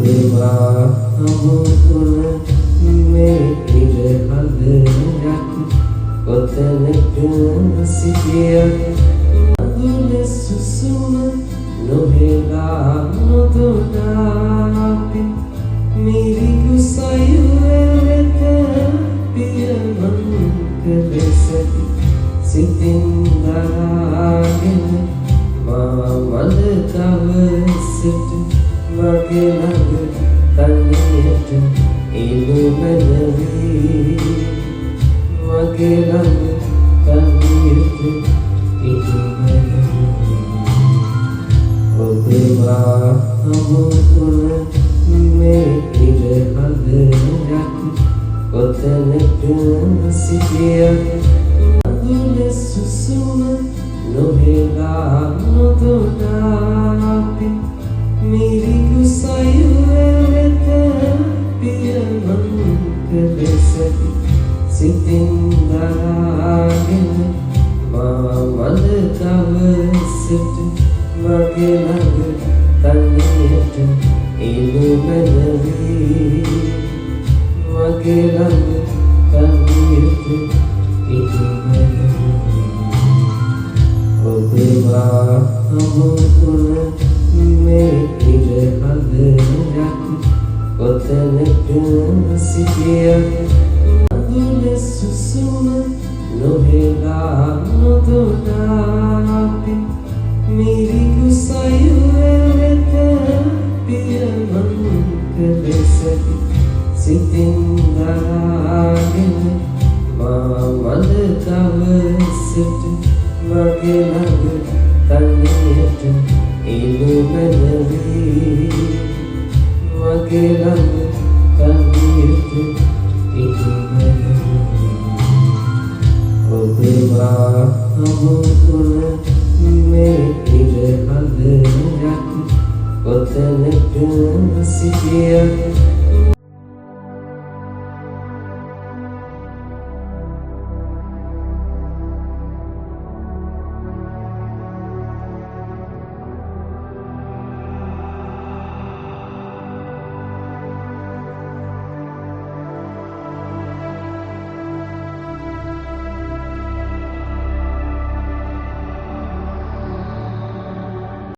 ඔබවා හමුුණ මේ ඉරහදයක් කොතනක සිටියත් මధుල සුසුම නොහෙලා නොදොඩාපි මිරිගු සයුවෙත පියමන් කලෙසති සිතින් දරාගෙන මා මද දවසට මගේ ළඟ තනියට එනු මැනවි මගේ ළඟ තනියට එනු මැනවි ඔබවා හමුුණ මේ ඉරහදයක් කොතනක සිටියත් මధుල සුසුම නොහෙලා නොදොඩාපි මිරිගු සයුවෙත පියමන් කලෙසති සිතින් දරාගෙන මා මද දවසට මගේ ළඟ තනියට එනු මැනවි මගේ ළඟ තනියට එනු මැනවි ඔබවා හමුුණ මේ ඉරහදයක් කොතනක සිටියත් මధుල සුසුම නොහෙලා නොදොඩාපි මිරිගු සයුවෙත පියමන් කලෙසති සිතින් දරාගෙන මා මද දවසට මගේ ළඟ තනියට එනු මැනවි මගේ ළඟ තනියට එනු මැනවි ඔබවා හමුුණ මේ ඉරහදයක් කොතනක සිටියත්